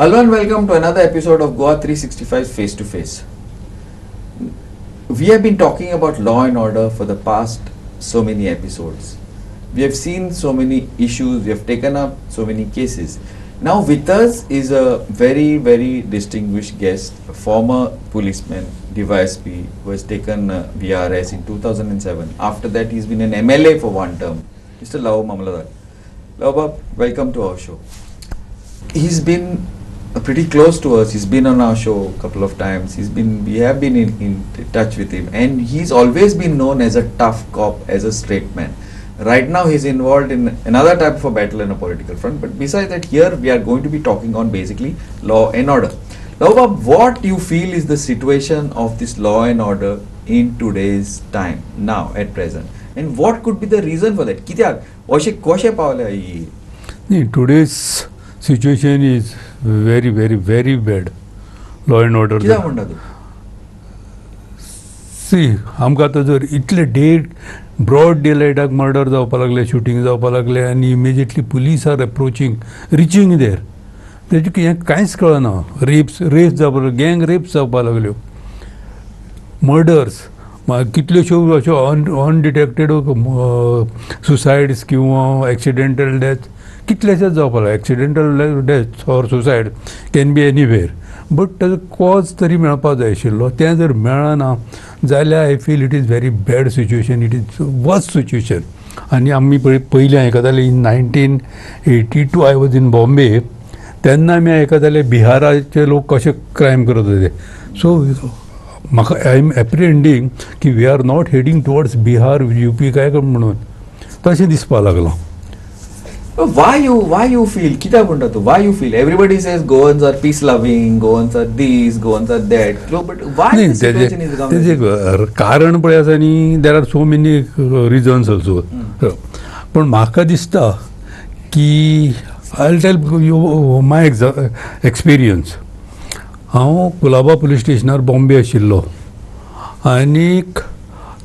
Hello and welcome to another episode of Goa 365 Face to Face. We have been talking about law and order for the past so many episodes. We have seen so many issues, we have taken up so many cases. Now with us is a very, very distinguished guest, a former policeman, DYSP, who has taken VRS in 2007. After that he's been an MLA for one term, Mr. Lavoo Mamlatdar. Lavoo, welcome to our show. He's been pretty close to us. He's been on our show a couple of times. We have been in touch with him, and he's always been known as a tough cop, as a straight man. Right now he's involved in another type of a battle in a political front, but besides that, here we are going to be talking on basically law and order. Lavoo, what you feel is the situation of this law and order in today's time, now at present, and what could be the reason for that? Kityak koshe Pawle he? Today's situation is very, very, very bad. Law and order. कित्याक म्हणटा तूं? See, आमकां आतां जर इतले broad day लायटाक murder जावपाक लागले, shooting जावपाक लागले, आनी immediately police are approaching, reaching there. तेजें हें कांयच कळना. रेप्स जावपाक लागले, गँग रेप्स जावपाक लागल्यो, मर्डर्स, कितल्योश्यो अश्यो अनडिटेक्टेड सुसायड्स किंवा एक्सिडेंटल डेथ कितलेशेच जावपाक लागले. Accidental death or suicide can be anywhere, but ताजो कॉज तरी मेळपाक जाय आशिल्लो. तें जर मेळना जाल्यार I feel it is very bad situation, it is worst situation. आनी आमी पयलीं आयकताले इन 1982 आय वॉज इन बॉम्बे, तेन्ना आमी आयकताले बिहाराचे लोक कशे क्रायम करत होते. सो म्हाका आय एम एप्रिहेंडींग की we are not heading towards Bihar UP काय म्हणून तशें दिसपाक लागलां. Why you feel? कित्याक म्हणटा तूं? Why you feel? Everybody says Goans are peace loving, Goans are this, Goans are that. But why the situation is becoming? तेजें कारण पळय आसा न्ही, there are so many reasons also. पण म्हाका दिसता की I tell you my experience. हांव कुलाबा पुलीस स्टेशनार बॉम्बे आशिल्लो, आनीक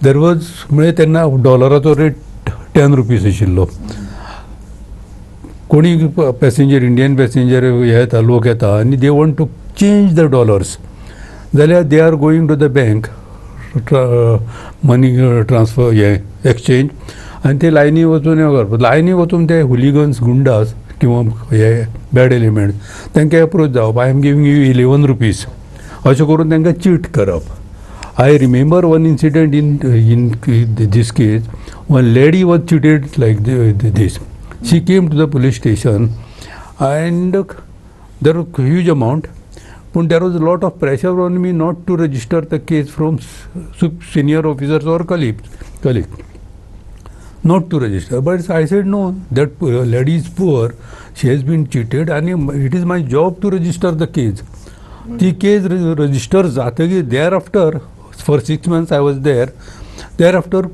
देर वॉज म्हणजे तेन्ना डॉलराचो रेट 10 रुपीज आशिल्लो. कोणी पॅसेंजर, इंडियन पॅसेंजर येता, लोक येता आनी they want to change the dollars, जाल्यार they are going to the bank money transfer exchange, आनी ते लायनी वचून हें करप. लायनी वचून ते हुलिगन्स, गुंडास किंवा हे बॅड एलिमेंट्स तांकां एप्रोच जावप, I am giving you 11 rupees अशें करून तांकां चीट करप. I remember one incident in this case. One lady was cheated like this. She came to the police station and there was a huge amount, but there was a lot of pressure on me not to register the case from senior officers or colleagues. Not to register. But I said no, that lady is poor, she has been cheated and it is my job to register the case. The case registered जातकीर thereafter for 6 months I was there. Thereafter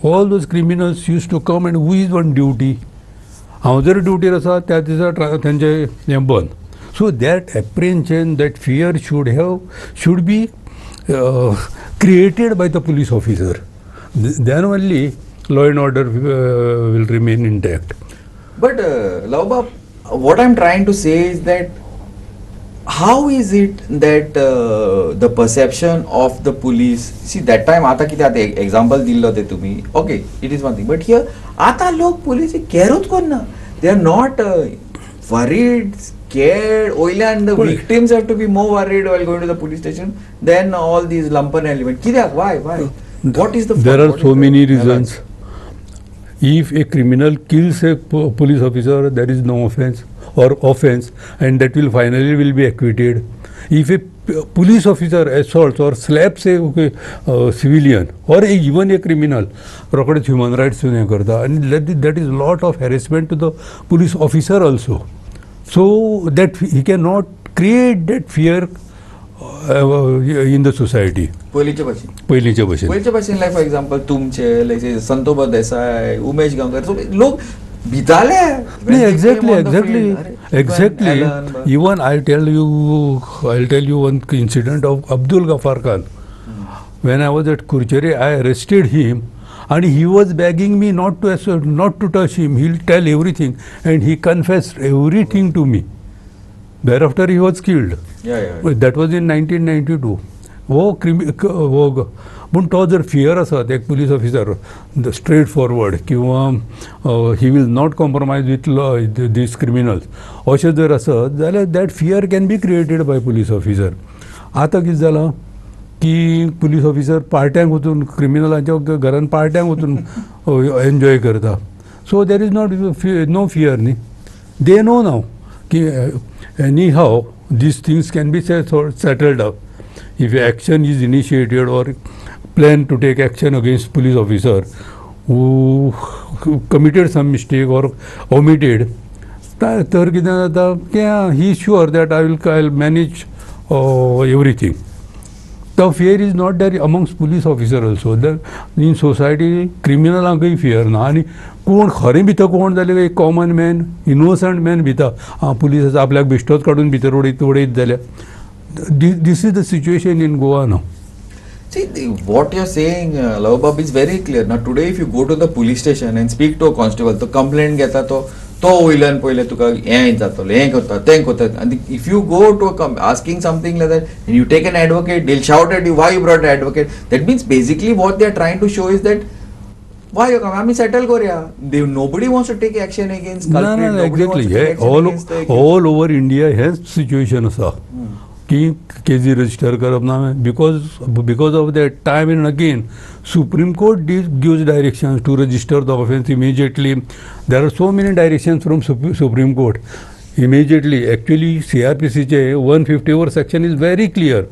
all those criminals used to come and who is on duty? हांव जर ड्युटीर आसा त्या दिसा तेंचे हें बंद. So that apprehension, that fear should be created by the police officer. Then only law and order will remain intact. But Lavoo, what I'm trying to say is that how is it that the perception of the police, see that time आता कितें आतां example दिल्लो ते तुमी, okay, it is one thing, but here आता लोक police केरूच करना. They are not worried, scared. Oilan the victims have to be more worried while going to the police station than all these lumpen elements. Kidak, why? What is the? There are so many reasons. If a criminal kills a police officer, there is no offense, and that will finally be acquitted. If a police officer assaults or slaps a civilian or even a criminal, rockets human rights karta, and that is lot of harassment to the police officer also. So that he cannot create that fear in the society. पयलींचे भशेन लायक for example तुमचे लायक संतोष देसाय, उमेश गांवकर, सो लोक भिताले. Exactly. Even I'll tell you one incident of Abdul Ghaffar Khan. When I was at Kurchere, I arrested him, and he was begging me not to touch him. He'll tell everything, and he confessed everything to me. Thereafter he was killed. Yeah. That was in 1992. पण तो जर fear आसत एक police officer straightforward किंवा he will not compromise with this criminals अशें जर आसत जाल्यार that fear can be created by police officer. आतां कितें जालां की पुलीस ऑफिसर पार्ट्यांक वचून क्रिमिनलांच्या घरान पार्ट्यांक वचून एन्जॉय करता. So there is not no fear न्ही. दे नो नाव की anyhow these things can be settled up. If action is initiated or plan to take action against police officer who committed some mistake or omitted, तर कितें जाता की he is sure that I'll manage everything. The fear is not there amongst police officer also. In society criminalaंकय fear ना. आनी कोण खरें भिता कोण जाल्यार एक कॉमन मॅन इनोसंट मॅन भिता पुलीस आपल्याक बिश्टोच काडून भितर उडयत जाल्यार. This is the situation in Goa now. See, what you're saying, Lavoo, is very clear. Now, today, if you go to the police station and speak to a constable, तो complaint घेता तो वयल्यान पयले तुका हें जातलो, हें करता, तें करता. And if you go to asking something like that, and you take an advocate, they'll shout at you, why you brought an advocate? That means basically what they're trying to show is that why you come? आम्ही settle करूया. Nobody wants to take action against culprit. No, exactly. Yeah, all over India has situation आसा. की केसी register करप ना because of that time and again Supreme Court gives directions to register the offence immediately. There are so many directions from Supreme Court immediately. Actually CRPC 154 section is very clear.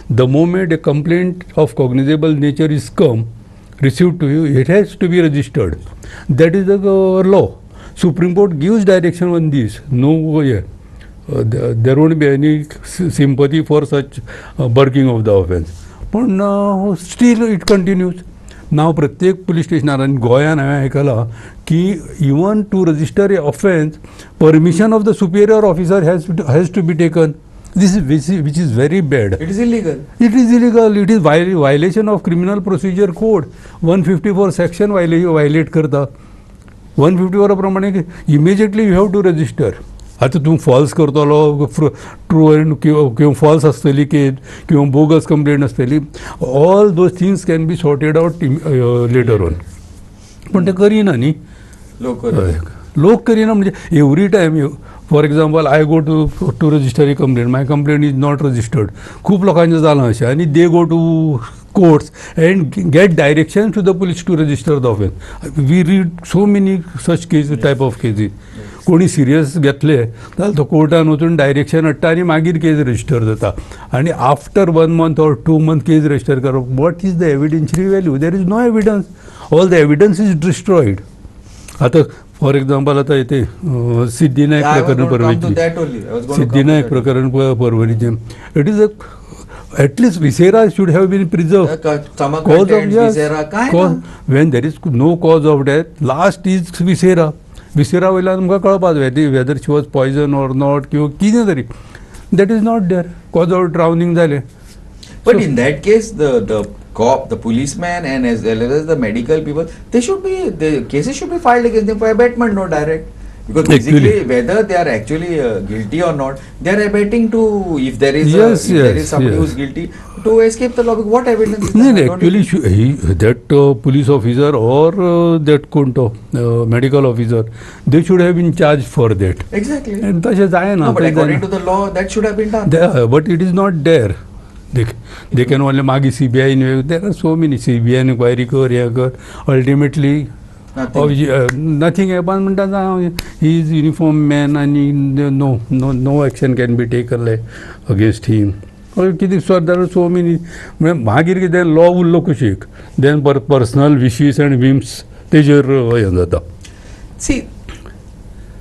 The moment a complaint of cognizable nature is received to you, it has to be registered. That is the law. Supreme Court gives direction on this. There won't be any sympathy for such burking of the offence. But still it continues. Now प्रत्येक police स्टेशनार आनी गोंयान हांवें आयकलां की even to register a offence permission of the superior officer has to be taken. This is which is very bad. It is illegal. It is illegal. It is violation of Criminal Procedure Code. 154 section violate करता. 154 प्रमाणे immediately you have to register. आता तूं false करतलो true किंवा false आसतली case किंवा bogus complaint आसतली all those things can be sorted out later on. पण ते करिना न्ही लोक करिना. म्हणजे every time for example I go to register a complaint, my complaint is not registered. खूब लोकांचें जालां अशें आनी they go to courts and get directions to the police to register the offence. We read so many such cases, type of cases. कोणी serious घेतले जाल्यार तो कोर्टान वचून डायरेक्शन हाडटा आनी मागीर केस रजिस्टर जाता. आनी after 1 month or 2 months case register करप. What is the evidentiary value? There is no evidence. All the evidence is destroyed. आता फॉर एक्झाम्पल आता इथे सिद्धिनायक प्रकरण परवेची, सिद्धिनायक प्रकरण परवरीचें, it is at least viscera should have been preserved. Cause of death, when there is no cause of death, last is viscera. Viscera वयल्यान आमकां कळपाक जाय whether she was poison or not किंवा कितें तरी. That is not there. Cause of drowning जालें. But in that case, the cop, the policeman, and as well as the medical people, the cases should be filed against them for abatement, no direct. Because basically, whether they are actually guilty or not, they are abetting to, if there is somebody who is guilty, to escape the law. What evidence is that? Actually, that police officer or that medical officer, they should have been charged for that. Exactly. And but according to the law, that should have been done. But it is not there. They can only magi CBI. There are so many CBI inquiry kar. Ultimately, nothing happens. He is uniform man and no action can be taken against him. There are so many. Then law will look shake. Then personal wishes and whims. See,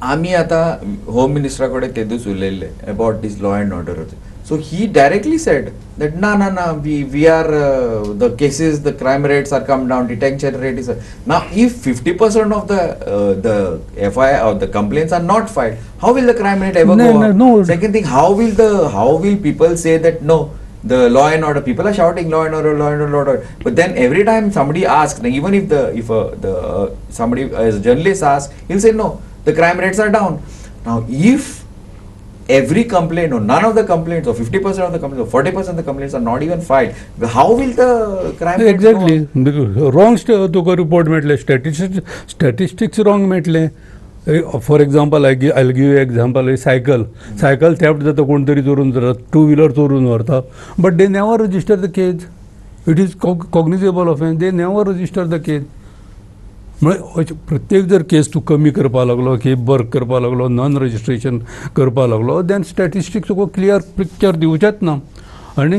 आम्ही आता home मिनिस्टराकडे ते दिवस उलयले about this law and order. So he directly said that we are the cases, the crime rates are come down, detection rate is now. If 50% of the FIR or the complaints are not filed, how will the crime rate ever go up? No. Second thing, how will people say that no, the law and order, people are shouting law and order, law and order, but then every time somebody asks, even if somebody as a journalist asks, he'll say no, the crime rates are down. Now if every complaint or none of the complaints or 50% of the complaints or 40% of the complaints are not even filed, how will the crime rate go Exactly. up? Wrong तुका report मेळटले, statistics wrong मेळटले. For example, I'll give you example, cycle theft जाता कोण तरी चोरून जाता, 2-wheeler चोरून व्हरता, but they never register the case. It is cognizable offense, they never register the case. म्हणजे प्रत्येक जर केस तूं कमी करपा लागलो, केस बर्क करपा लागलो, नॉन रजिस्ट्रेशन करपा लागलो, देन स्टॅटिस्टिक्स तुका क्लियर पिक्चर दिवचेच ना. आनी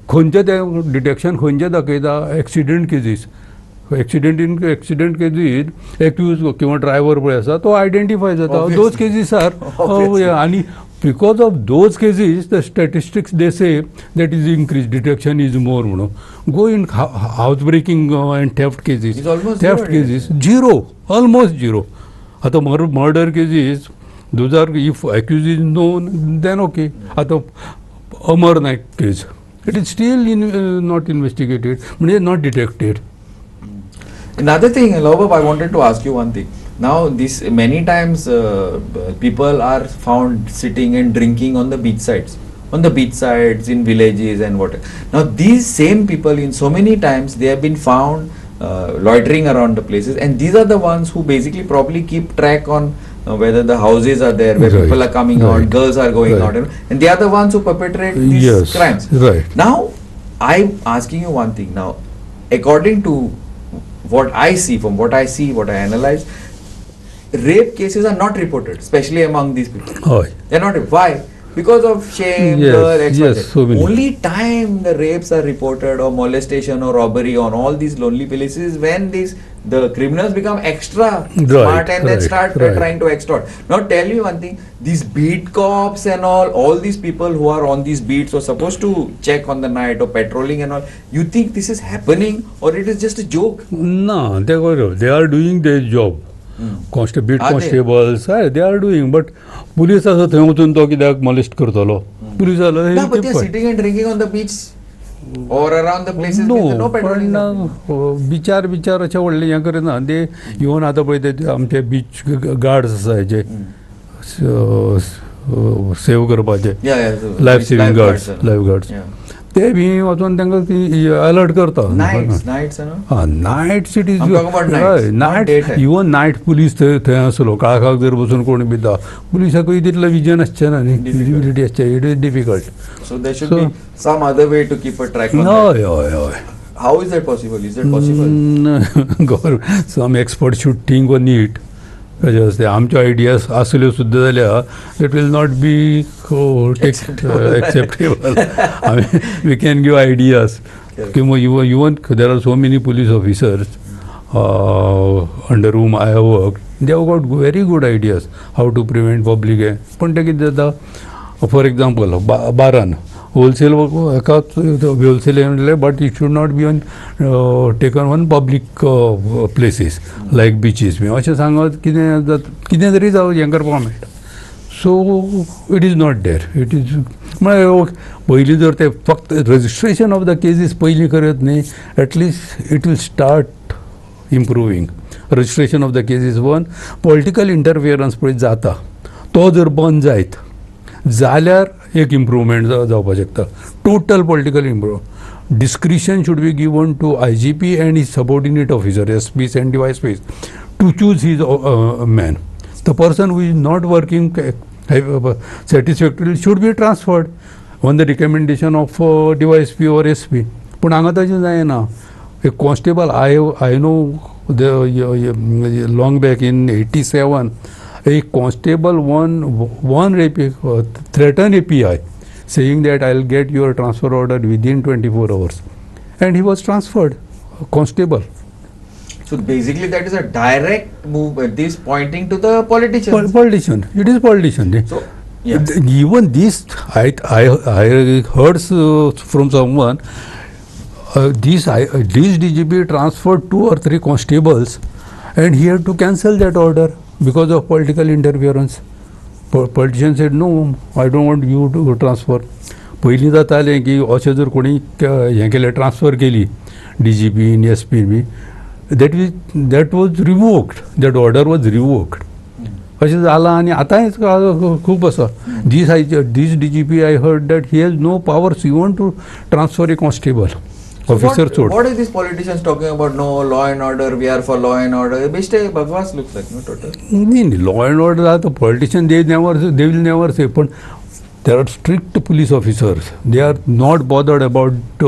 खंयचे ते डिटेक्शन खंयचे दाखयता, accident cases. Accident cases accused किंवा ड्रायव्हर पळय आसा तो आयडेंटिफाय जाता. दोज केजीस आर आनी because of those cases the statistics they say that is increased, detection is more म्हणून. Go in housebreaking and theft cases, theft cases zero, almost zero. आता murder cases, those are, if accused is known then okay. आता Amar Naik case, it is still not investigated, not detected. Another thing, Lavoo, I wanted to ask you one thing. Now, this many times people are found sitting and drinking on the beach sides, in villages and whatever. Now, these same people, in so many times, they have been found loitering around the places, and these are the ones who basically probably keep track on whether the houses are there, where people are coming out, girls are going out, and they are the ones who perpetrate these crimes. Right. Now, I'm asking you one thing. Now, according to what I see, what I analyze, rape cases are not reported, especially among these people. They are not. Why? Because of shame, so only time the rapes are reported, or molestation or robbery on all these lonely places, when the criminals become extra smart and then start trying to extort. Now tell me one thing, these beat cops and all these people who are on these beats or supposed to check on the night or patrolling and all, you think this is happening or it is just a joke? No, they are doing their job. Beat constables, they are doing, but police also थंय वचून तो कित्याक molest करतलो? Police no, but they are sitting and drinking on the beach or around the places with no patrolling. बिचार अशें व्हडलें हें करिना. ते इवन आतां पळय ते आमचे बीच गार्ड्स आसा जे सेव करपाचे, life saving guards, life guards, ते बी वचून तांकां अलर्ट करता. Nights it is night, even night police थंय आसलो, काळखाक जर बसून कोण भिता, पुलिसाकूय तितलें विजन आसचें ना न्ही, विजिबिलिटी आसचें, it is difficult. So there should be some other way to keep a track on that. How is that possible? Is that possible? Some experts should think on it. आमच्यो ideas आसल्यो सुद्दां जाल्यार it will not be acceptable. I mean, we can give ideas. Even there are so many police officers under whom I have worked. They have got very good ideas how to prevent public. पण ते कितें जाता, for example, बारान wholesale wholesale, but it should not be taken on public places like beaches. अशें सांगत कितें तरी जावं हें करपाक मेळटा. So it is not there. It is पयलीं जर ते फक्त registration of the cases पयलीं करत न्ही, at least it will start improving. Registration of the cases one, political interference पळय जाता, तो जर बंद जायत जाल्यार एक इम्प्रूवमेंट जावपाक शकता. Total political improve. Discretion should be given to IGP and his subordinate officer, SPs and DYSPs, to choose his man. The person who is not working satisfactorily should be transferred on the recommendation of DYSP or SP. पण हांगा तशें जायना. A constable, I know long back in 87, a constable one threatened API saying that I'll get your transfer order within 24 hours. And he was transferred, constable. So basically that is a direct move, this pointing to the politicians. Politician, it is politician. So, yeah. Even this, I heard from someone, this DGP transferred 2 or 3 constables and he had to cancel that order because of political interference. Politician said, no, I don't want you to transfer. पयलीं जातालें की अशें जर कोणी हें केलें, transfer केली DGP, SP बी, that was revoked. That order was revoked. अशें जालां आनी आतांय खूब आसा दीस DGP I heard that he has no powers even to transfer a constable So officer चोड. what is these politicians talking about? No law and order. We are for law and order. Beste bagwas looks like, no, total. नाही law and order आता politician they will never say पण there are strict police officers. They are not bothered about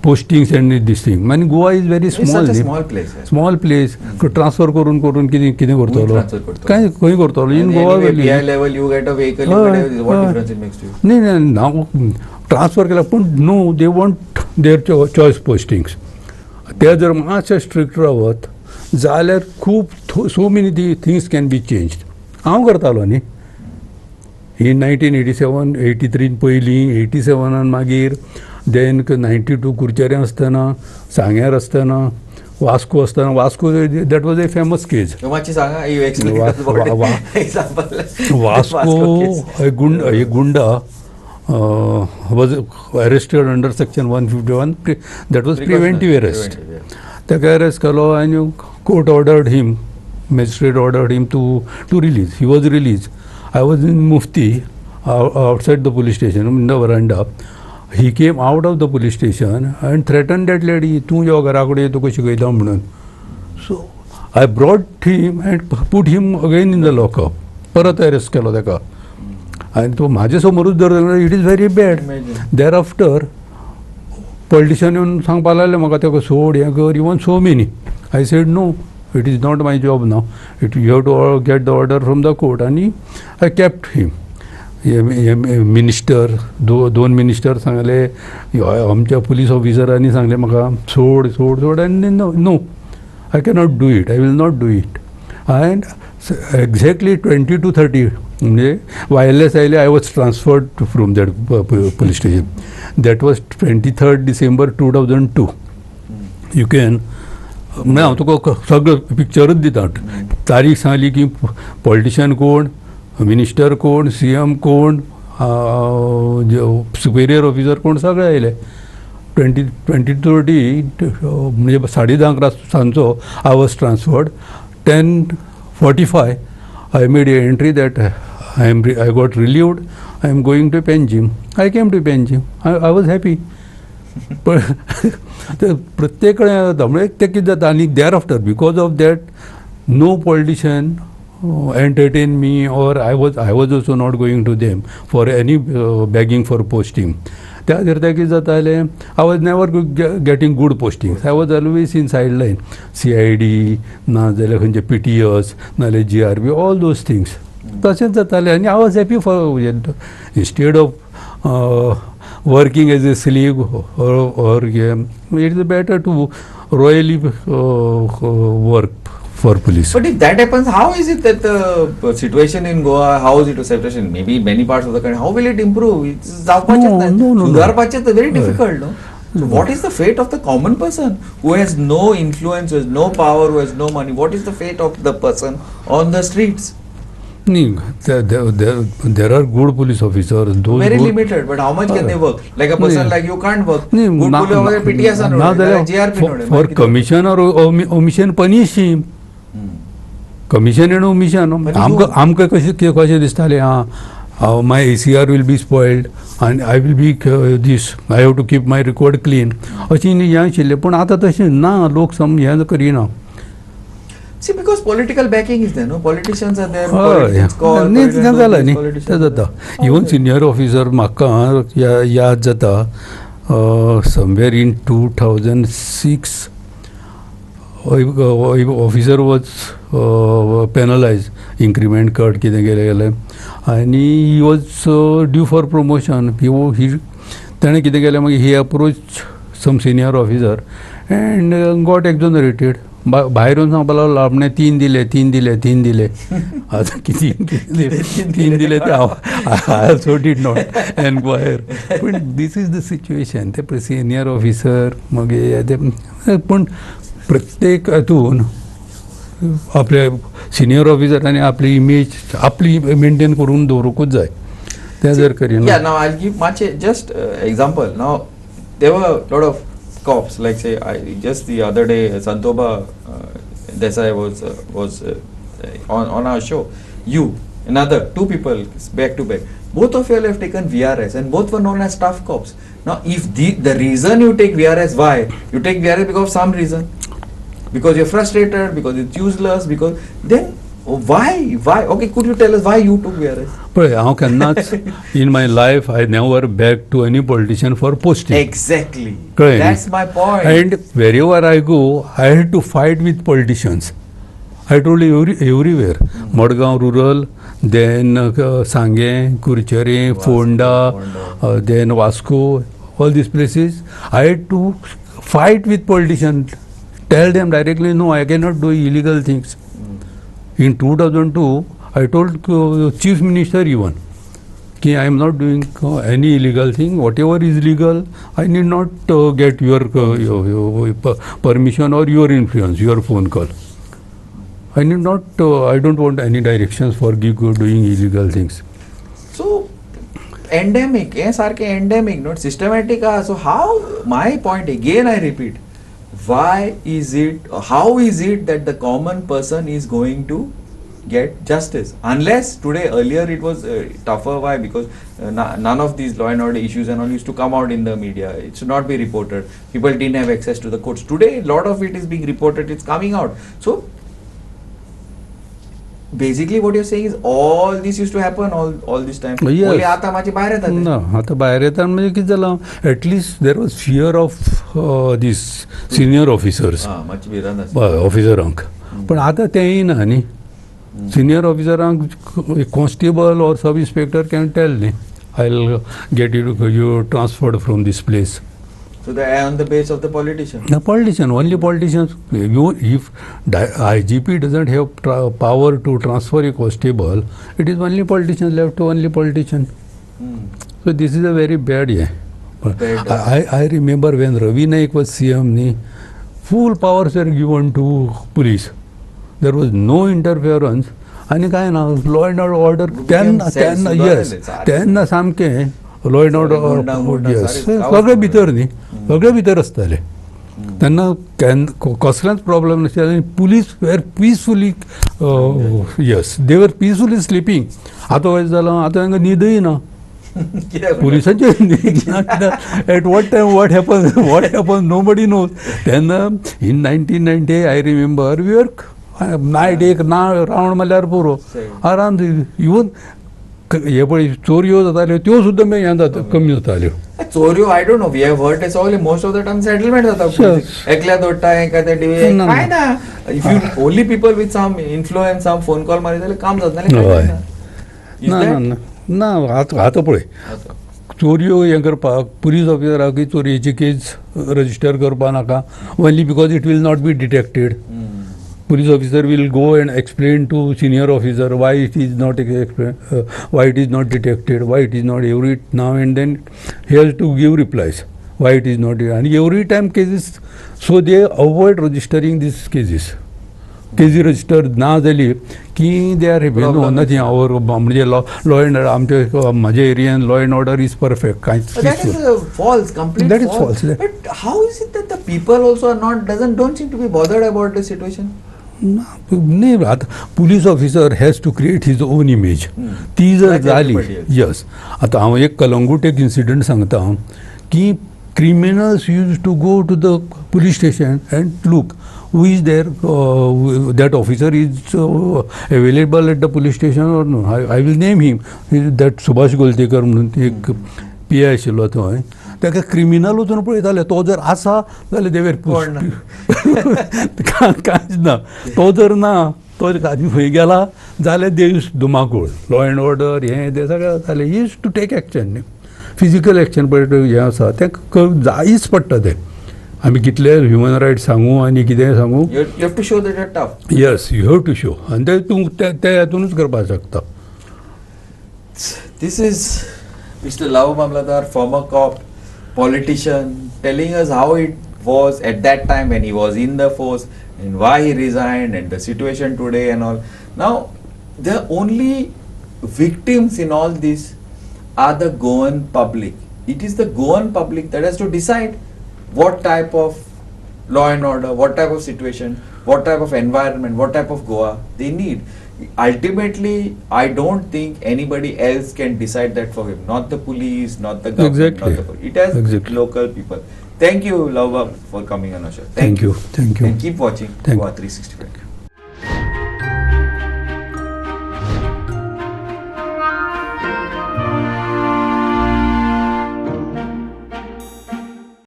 postings and this thing. Man, Goa is very It's small. such a small place. Yeah. Small place. Transfer करून किती करतो transfer करतो. काय खंय करतो इन And Goa anyway, BI level, you get a vehicle. What difference it makes to you? नाही नाव transfer केला पण no they want their choice postings. ते जर मातशें स्ट्रिक्ट रावत जाल्यार खूब so many things can be changed. हांव करतालो न्ही इन 1987 83 पयलीं 87 मागीर देन 92 कुरचेरे आसतना सांग्यार आसतना वास्को आसतना Vasco that was a famous case. मातशी सांगा you explain us about it. Example. Vasco a gunda was arrested under section 151. That was preventive arrest. ताका अरेस्ट केलो आनी court ordered him, magistrate ordered him to release. He was released. I was in Mufti outside the police station in the veranda. He came out of the police station and threatened that lady, तूं यो घरा कडेन तुका शिकयता म्हणून. So I brought him and put him again in the lockup. परत arrest केलो ताका आनी तो म्हाजे समोरूच धरलो. It is very bad. Thereafter politician येवन सांगपा लागले म्हाका ताका सोड हें कर even so many. I said no, it is not my job now. You have to get the order from the court. And I kept him. Minister दोन minister सांगले आमच्या पुलीस ऑफिसरांनी सांगले म्हाका सोड सोड सोड आनी no I cannot do it. I will not do it. And exactly 20 to 30 म्हणजे वायरलेस आयले I was transferred from that police station. That was 23rd December 2002. You can म्हणजे हांव तुका सगळं पिक्चरूच दिता. तारीख सांगली की पॉलिटिशियन कोण, मिनिस्टर कोण, CM कोण, सुपेरियर ऑफिसर कोण सगळे आयले. 20-30 म्हणजे 10:30 सांजचो I was transferred. 10:45 I made a entry that I got relieved. I am going to Panjim. I came to Panjim. I was happy. पण प्रत्येक कडेन जाता म्हणजे ते कितें जाता आनी thereafter because of that no politician entertain me or I was also not going to them for any begging for posting. त्या खातीर तें कितें जातालें I was never getting good पोस्टींग्स. I was always in side line CID ना जाल्यार खंयचे PTS नाजाल्यार GRB all those things तशेंच जातालें. आनी आय was happy for instead of working as a slave or it is better to royally work for police. But if that happens, how is it that the situation in Goa, how is it a separation? Maybe many parts of the country, how will it improve? It's Sudarpache is very difficult, no? So what is the fate of the common person who has no influence, who has no power, who has no money? What is the fate of the person on the streets? There are good police officers. Those very limited, but how much can they work? Like a person like you can't work. Good police officer PTS for commission or omission punish him. Commission and omission. आमकां कशें दिसतालें my ACR will be spoiled and I will be this. I have to keep my record clean. अशें हें आशिल्लें पूण आतां तशें ना. लोक हें करिना. See, because political backing is there, no? Politicians are there. जालां न्ही तें जाता. इवन सिनियर ऑफिसर म्हाका याद जाता somewhere in 2006 officer was penalise increment cut कितें गेलें आनी he was due for promotion. ताणें कितें केलें मागीर he approach some senior officer and got exonerated. भायर येवन सांगपा लागलो आपणे 3 दिले. आतां कितें 3 दिले ते हांव सो डीड नॉट एनक्वायर. पूण दीस इज द सिच्युएशन. ते सिनियर ऑफिसर मागीर पूण प्रत्येक हातून आपले सिनियर ऑफिसरांनी आपली इमेज आपली मेंटेन करून दवरूंकूच जाय. ते जर करिना. Yeah, now I'll give just example. Now there were a lot of cops, like say just the other day Santoba Desai was on our show. you, another, two people back to back. Both of you all have taken VRS and both were known as staff cops. Now, if the reason you take VRS, why? You take VRS because of some reason. Because you're frustrated, because it's useless, because then why? Okay, could you tell us why you took VRS? But how cannot in my life I never begged to any politician for posting. Exactly. Correct. That's my point. And wherever I go, I had to fight with politicians. I told you everywhere. Madgaon rural, then Sange, Kurchere, Fonda, then Vasco, all these places. I had to fight with politicians. Tell them directly, no, I cannot do illegal things. In 2002, I told Chief Minister even, I am not doing any illegal thing. Whatever is legal, I need not get your permission or your influence, your phone call. I need not. I don't want any directions for doing illegal things. So, endemic, endemic, not systematic. So how? My point again, I repeat. Why is it? How is it that the common person is going to get justice? Unless today, earlier it was tougher. Why? Because none of these law and order issues and all used to come out in the media. It should not be reported. People didn't have access to the courts. Today, a lot of it is being reported. It's coming out. So, basically what you're saying is all this used to happen all this time. Yes. Only आता माझी बाहेर येतात. No, आता बाहेर येतात म्हणजे किती झालं? At least there was fear of these senior officers. much भिरांत असेल. ऑफिसरांक. पण आता तेही ना न्ही. Senior officerank, a constable or sub inspector can tell me, I'll get you transferred from this place. So they are on the base of the politician. The politician, only politicians. If IGP doesn't have power to transfer a constable, it is only politicians left to only politician. So this is a very bad. I remember when Ravi Naik was CM, full powers were given to police. There was no interference. आणि काय ना law and order त्यांना सामके law and order सगळे भितर न्ही सगळे भितर आसताले त्यांना कसलेंच प्रॉब्लेम नासले आनी police were peacefully yes they were peacefully sleeping आतां कशें जालां आतां तांकां न्हिदय ना पुलिसांचे at what time what happen nobody knows तेन्ना in 1990 I remember we were night एक ना रावंड मारल्यार पुरो आराम इवन हे पळय चोरयो जाताल्यो त्यो सुद्दां हें जाता कमी जाताल्यो चोरयो I don't know we have heard it's all most of the time settlement जाता एकल्या दोडटा एखाद्या टीव्ही काय ना if you only people with some influence some phone call मारी जाल्यार काम जातलें ना ना आतां पळय चोरयो हें करपाक पुलीस ऑफिसराक चोरयेची केस रजिस्टर करपा नाका only because it will not be detected. Police officer will go and explain to senior officer why it is not why it is not detected, why it is not every now and then he has to give replies why it is not, and every time cases, so they avoid registering these cases. केजी register ना जाली की they are no nothing our म्हणजे law and आमच्या म्हाज्या एरियान law and order is perfect कांयच false, complete that is false. But how is it that the people also are not don't seem to be bothered about the situation? नाही आता police officer has to create his own image ती जर जाली yes आता हांव एक कलंगूट एक incident सांगता की criminals use to go to the police station and look who is there, that officer is available at the police station or no. I will name him. That Subhash Goltekar म्हणून एक PI आशिल्लो थंय ताका criminal वचून पळयताले तो जर आसा जाल्यार देवेर कांयच ना तो जर ना तो खंय गेला जाल्यार देव धुमाकूळ लॉ अँड ऑर्डर हें तें सगळें जातालें he is to take action physical action पळय हें आसा तें जायच पडटा तें आमी कितले ह्युमन रायट्स सांगू आनी कितें सांगू you have to show that tough yes you have to show आनी ते तूं ते हातूनच करपाक शकता. This is Mr. Lavoo Mamlatdar, former cop, politician, telling us how it was at that time when he was in the force and why he resigned and the situation today and all. Now, the only victims in all this are the Goan public. It is the Goan public that has to decide what type of law and order, what type of situation, what type of environment, what type of Goa they need. ultimately, I don't think anybody else can decide that for him. Not the police, not the government, Exactly. not the it has Exactly. local people. Thank you, Lavoo, for coming on our show. Thank you. Thank you. And keep watching Thank Goa you. 365.